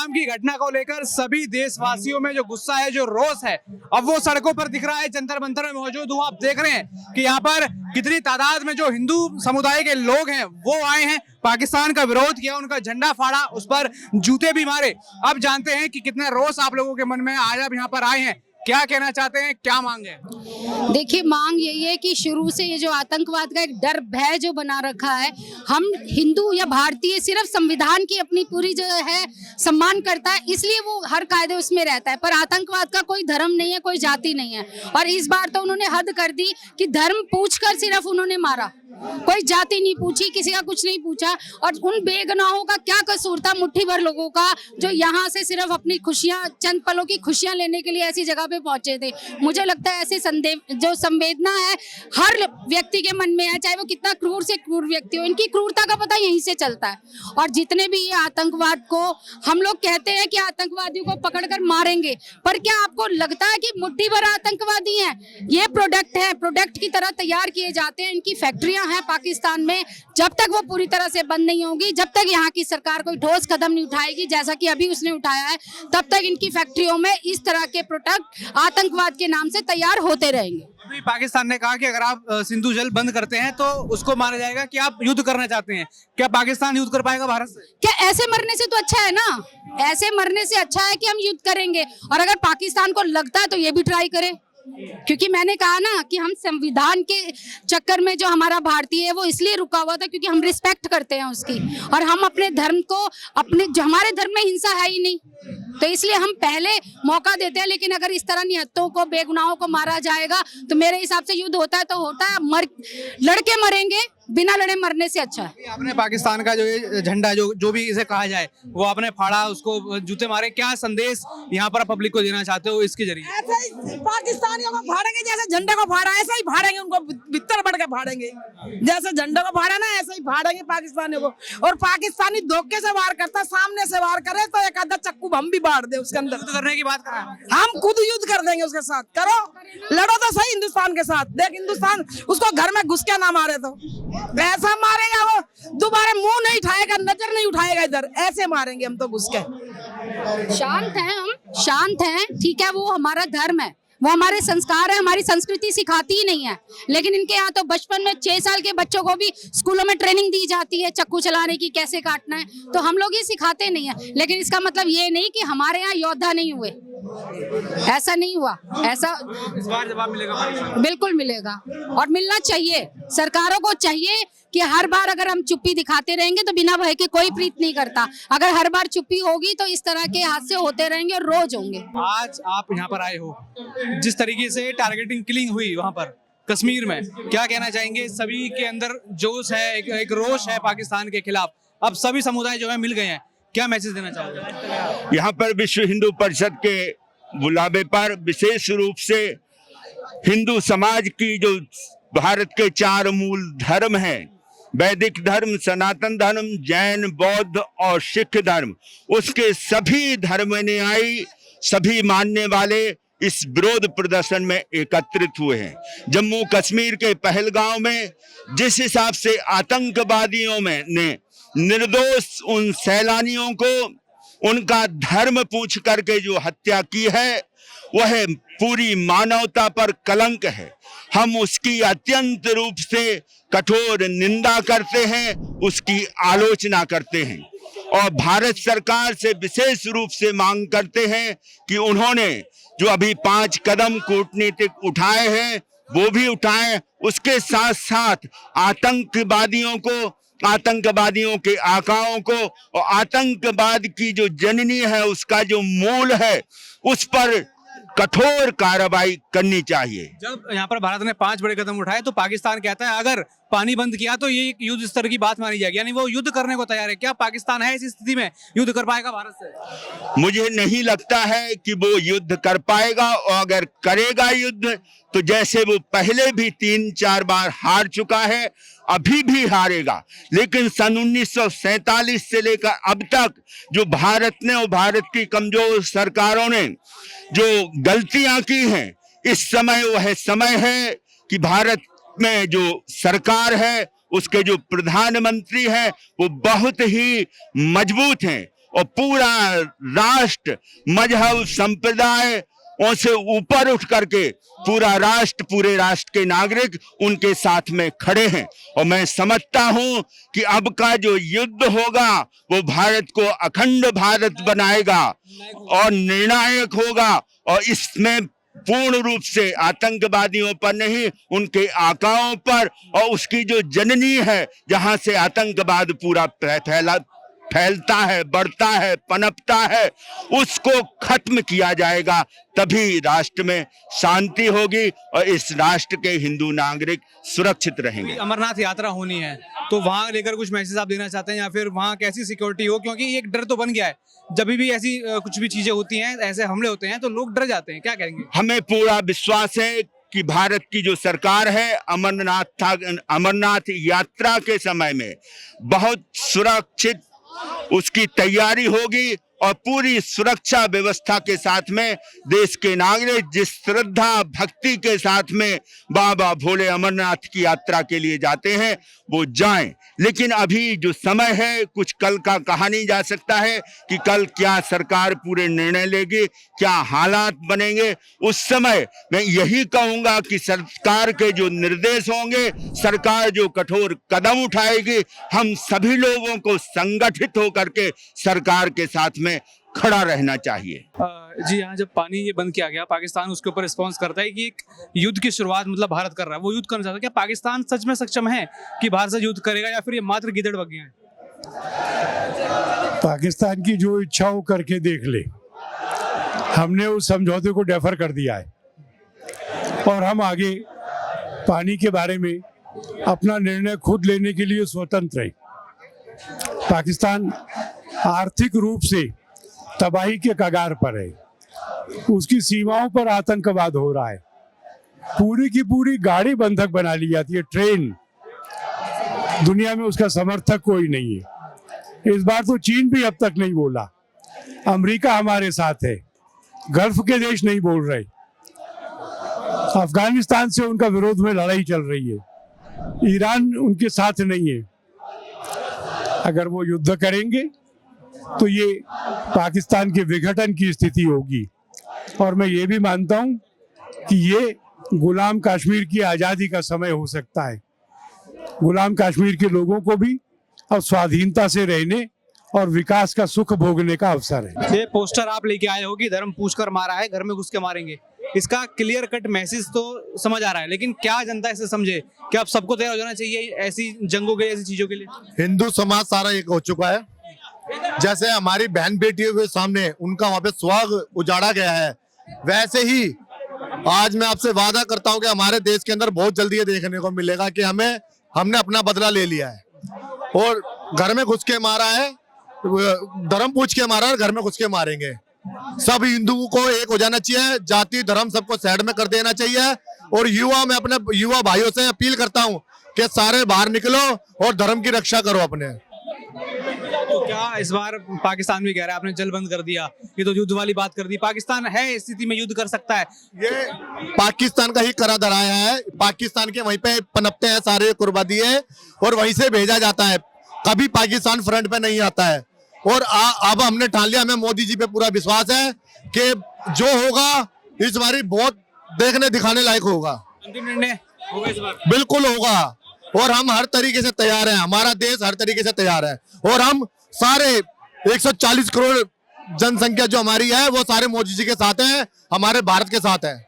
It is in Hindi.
पहलगाम की घटना को लेकर सभी देशवासियों में जो गुस्सा है, जो रोष है, अब वो सड़कों पर दिख रहा है। जंतर मंतर में मौजूद हूँ, आप देख रहे हैं कि यहाँ पर कितनी तादाद में जो हिंदू समुदाय के लोग हैं वो आए हैं, पाकिस्तान का विरोध किया, उनका झंडा फाड़ा, उस पर जूते भी मारे। अब जानते हैं कि कितना रोष आप लोगों के मन में आज आप यहाँ पर आए हैं, क्या कहना चाहते हैं, क्या मांग है? देखिए, मांग यही है कि शुरू से ये जो आतंकवाद का एक डर भय जो बना रखा है, हम हिंदू या भारतीय सिर्फ संविधान की अपनी पूरी जो है सम्मान करता है, इसलिए वो हर कायदे उसमें रहता है। पर आतंकवाद का कोई धर्म नहीं है, कोई जाति नहीं है। और इस बार तो उन्होंने हद कर दी कि धर्म पूछकर सिर्फ उन्होंने मारा, कोई जाति नहीं पूछी, किसी का कुछ नहीं पूछा। और उन बेगुनाहों का क्या कसूर था, मुट्ठी भर लोगों का, जो यहाँ से सिर्फ अपनी खुशियां, चंद पलों की खुशियां लेने के लिए ऐसी जगह पे पहुंचे थे। मुझे लगता है ऐसे जो संवेदना है हर व्यक्ति के मन में है, चाहे वो कितना क्रूर से क्रूर व्यक्ति हो। इनकी क्रूरता का पता यहीं से चलता है। और जितने भी ये आतंकवाद को हम लोग कहते हैं कि आतंकवादियों को पकड़कर मारेंगे, पर क्या आपको लगता है कि मुट्ठी भर आतंकवादी हैं? ये प्रोडक्ट है, प्रोडक्ट की तरह तैयार किए जाते हैं। इनकी फैक्ट्रियां हैं पाकिस्तान में, जब तक वो पूरी तरह से बंद नहीं होगी, जब तक यहाँ की सरकार कोई ठोस कदम नहीं उठाएगी, जैसा कि अभी उसने उठाया है, तब तक इनकी फैक्ट्रियों में इस तरह के प्रोडक्ट आतंकवाद के नाम से तैयार होते रहेंगे। अभी पाकिस्तान ने कहा कि अगर आप सिंधु जल बंद करते हैं तो उसको माना जाएगा कि आप युद्ध करना चाहते हैं। क्या पाकिस्तान युद्ध कर पाएगा भारत से? क्या ऐसे मरने से तो अच्छा है ना, ऐसे मरने से अच्छा है कि हम युद्ध करेंगे। और अगर पाकिस्तान को लगता है तो ये भी ट्राई करे, क्योंकि मैंने कहा ना कि हम संविधान के चक्कर में जो हमारा भारतीय है वो इसलिए रुका हुआ था क्योंकि हम रिस्पेक्ट करते हैं उसकी, और हम अपने धर्म को, अपने जो हमारे धर्म में हिंसा है ही नहीं, तो इसलिए हम पहले मौका देते हैं। लेकिन अगर इस तरह निहत्तों को, बेगुनाहों को मारा जाएगा तो मेरे हिसाब से युद्ध होता है तो होता है, लड़के मरेंगे, बिना लड़े मरने से अच्छा है। आपने पाकिस्तान का जो ये झंडा, जो भी इसे कहा जाए, वो आपने फाड़ा, उसको जूते मारे, क्या संदेश यहाँ पर पब्लिक को देना चाहते हो इसके जरिए? ऐसे ही पाकिस्तानियों को फाड़ेंगे, जैसे झंडे को फाड़ा ऐसे ही फाड़ेंगे, उनको भीतर बढ़ के फाड़ेंगे। जैसे झंडे को फाड़ा ना, ऐसे ही फाड़ेंगे पाकिस्तानियों को। और पाकिस्तानी धोखे से वार करता, सामने से वार करे तो एक आधा चक्कू हम भी बांट दे उसके अंदर। युद्ध करने की बात कर रहे हैं, हम खुद युद्ध कर देंगे उसके साथ। करो, लड़ो तो सही हिंदुस्तान के साथ। देख, हिंदुस्तान उसको घर में घुस के ना मारे तो ऐसा मारेगा, वो दोबारा मुंह नहीं उठाएगा, नजर नहीं उठाएगा इधर, ऐसे मारेंगे हम तो घुस के। शांत हैं, हम शांत हैं, ठीक है, वो हमारा धर्म है, वो हमारे संस्कार है, हमारी संस्कृति सिखाती ही नहीं है। लेकिन इनके यहाँ तो बचपन में 6 साल के बच्चों को भी स्कूलों में ट्रेनिंग दी जाती है चाकू चलाने की, कैसे काटना है, तो हम लोग ये सिखाते नहीं है। लेकिन इसका मतलब ये नहीं कि हमारे यहाँ योद्धा नहीं हुए, ऐसा नहीं हुआ। ऐसा इस बार जवाब मिलेगा? बिल्कुल मिलेगा, और मिलना चाहिए। सरकारों को चाहिए कि हर बार अगर हम चुप्पी दिखाते रहेंगे तो बिना भय के कोई प्रीत नहीं करता। अगर हर बार चुप्पी होगी तो इस तरह के हादसे होते रहेंगे और रोज होंगे। आज आप यहाँ पर आए हो, जिस तरीके से टारगेटिंग किलिंग हुई वहाँ पर कश्मीर में, क्या कहना चाहेंगे? सभी के अंदर जोश है, एक रोष है पाकिस्तान के खिलाफ। अब सभी समुदाय जो है मिल गए हैं, क्या मैसेज देना चाहोगे? यहाँ पर विश्व हिंदू परिषद के बुलावे पर विशेष रूप से हिंदू समाज की जो भारत के 4 मूल धर्म हैं, वैदिक धर्म, सनातन धर्म, जैन, बौद्ध और सिख धर्म, उसके सभी धर्मानुयायी, सभी मानने वाले इस विरोध प्रदर्शन में एकत्रित हुए हैं। जम्मू कश्मीर के पहलगांव में जिस हिसाब से आतंकवादियों ने निर्दोष उन सैलानियों को उनका धर्म पूछ करके जो हत्या की है, वह पूरी मानवता पर कलंक है। हम उसकी अत्यंत रूप से कठोर निंदा करते हैं, उसकी आलोचना करते हैं, और भारत सरकार से विशेष रूप से मांग करते हैं कि उन्होंने जो अभी 5 कदम कूटनीतिक उठाए हैं वो भी उठाएं। उसके साथ साथ आतंकवादियों को, आतंकवादियों के आकाओं को, और आतंकवाद की जो जननी है, उसका जो मूल है, उस पर कठोर कार्रवाई करनी चाहिए। जब यहाँ पर भारत ने 5 बड़े कदम उठाए तो पाकिस्तान कहता है अगर पानी बंद किया तो ये युद्ध स्तर की बात मानी जाएगी, यानी वो युद्ध करने को तैयार है। क्या पाकिस्तान है इस स्थिति में, युद्ध कर पाएगा भारत से? मुझे नहीं लगता है कि वो युद्ध कर पाएगा, और अगर करेगा युद्ध तो जैसे वो पहले भी 3-4 बार हार चुका है, अभी भी हारेगा। लेकिन सन 1947 से लेकर अब तक जो भारत ने और भारत की कमजोर सरकारों ने जो गलतियां की हैं, इस समय वह समय है कि भारत में जो सरकार है, उसके जो प्रधानमंत्री हैं, वो बहुत ही मजबूत हैं और पूरा राष्ट्र मजहब संप्रदाय से ऊपर उठ करके पूरा राष्ट्र, पूरे राष्ट्र के नागरिक उनके साथ में खड़े हैं। और मैं समझता हूं कि अब का जो युद्ध होगा वो भारत को अखंड भारत बनाएगा और निर्णायक होगा, और इसमें पूर्ण रूप से आतंकवादियों पर नहीं, उनके आकाओं पर और उसकी जो जननी है जहां से आतंकवाद पूरा फैलता है, बढ़ता है, पनपता है, उसको खत्म किया जाएगा। तभी राष्ट्र में शांति होगी और इस राष्ट्र के हिंदू नागरिक सुरक्षित रहेंगे। अमरनाथ यात्रा होनी है तो वहां लेकर कुछ मैसेज आप देना चाहते हैं, या फिर वहां कैसी सिक्योरिटी हो, क्योंकि एक डर तो बन गया है, जब भी ऐसी कुछ भी चीजें होती हैं, ऐसे हमले होते हैं तो लोग डर जाते हैं, क्या कहेंगे? हमें पूरा विश्वास है कि भारत की जो सरकार है अमरनाथ यात्रा के समय में बहुत सुरक्षित उसकी तैयारी होगी और पूरी सुरक्षा व्यवस्था के साथ में देश के नागरिक जिस श्रद्धा भक्ति के साथ में बाबा भोले अमरनाथ की यात्रा के लिए जाते हैं वो जाएं। लेकिन अभी जो समय है कुछ कल का कहा नहीं जा सकता है कि कल क्या सरकार पूरे निर्णय लेगी, क्या हालात बनेंगे। उस समय मैं यही कहूंगा कि सरकार के जो निर्देश होंगे, सरकार जो कठोर कदम उठाएगी, हम सभी लोगों को संगठित होकर के सरकार के साथ में खड़ा रहना चाहिए। जी हाँ, जब पानी ये बंद किया गया, पाकिस्तान उसके ऊपर रिस्पॉन्स करता है कि एक युद्ध की शुरुआत मतलब भारत कर रहा है, वो युद्ध करना चाहता है। क्या पाकिस्तान सच में सक्षम है कि भारत से युद्ध करेगा, या फिर ये मात्र गिदड़ बगिया है? पाकिस्तान की जो इच्छा हो करके देख ले, हमने उस समझौते को डेफर कर दिया है और हम आगे पानी के बारे में अपना निर्णय खुद लेने के लिए स्वतंत्र है। पाकिस्तान आर्थिक रूप से तबाही के कगार पर है, उसकी सीमाओं पर आतंकवाद हो रहा है, पूरी की पूरी गाड़ी बंधक बना ली जाती है, ट्रेन, दुनिया में उसका समर्थक कोई नहीं है। इस बार तो चीन भी अब तक नहीं बोला, अमेरिका हमारे साथ है, गल्फ के देश नहीं बोल रहे, अफगानिस्तान से उनका विरोध में लड़ाई चल रही है, ईरान उनके साथ नहीं है। अगर वो युद्ध करेंगे तो ये पाकिस्तान के विघटन की स्थिति होगी, और मैं ये भी मानता हूं कि ये गुलाम कश्मीर की आज़ादी का समय हो सकता है। गुलाम कश्मीर के लोगों को भी अब स्वाधीनता से रहने और विकास का सुख भोगने का अवसर है। ये पोस्टर आप लेके आए हो कि धर्म पूछकर मारा है, घर में घुस के मारेंगे, इसका क्लियर कट मैसेज तो समझ आ रहा है, लेकिन क्या जनता इसे समझे? क्या अब सबको तैयार हो जाना चाहिए ऐसी जंगों के, ऐसी चीजों के लिए? हिंदू समाज सारा एक हो चुका है। जैसे हमारी बहन बेटियों के सामने उनका वहां पे सुहाग उजाड़ा गया है, वैसे ही आज मैं आपसे वादा करता हूं कि हमारे देश के अंदर बहुत जल्दी ये देखने को मिलेगा कि हमने अपना बदला ले लिया है और घर में घुस के मारा है, धर्म पूछ के मारा है, घर में घुस के मारेंगे। सब हिंदुओं को एक हो जाना चाहिए, जाति धर्म सबको साइड में कर देना चाहिए। और मैं अपने युवा भाइयों से अपील करता हूं कि सारे बाहर निकलो और धर्म की रक्षा करो अपने। तो क्या इस बार पाकिस्तान भी कह रहा है आपने जल बंद कर दिया, ये तो युद्ध वाली बात कर दी, पाकिस्तान है स्थिति में युद्ध कर सकता है? ये पाकिस्तान का ही करा धराया है, पाकिस्तान के वहीं पे पनपते हैं सारे कुर्बानी है और वहीं से भेजा जाता है, कभी पाकिस्तान फ्रंट पे नहीं आता है। और अब हमने ठान लिया, हमें मोदी जी पे पूरा विश्वास है कि जो होगा इस बार बहुत देखने दिखाने लायक होगा। अंतिम निर्णय होगा इस बार? बिल्कुल होगा और हम हर तरीके से तैयार हैं, हमारा देश हर तरीके से तैयार है और हम सारे 140 करोड़ जनसंख्या जो हमारी है वो सारे मोदी जी के साथ हैं, हमारे भारत के साथ है।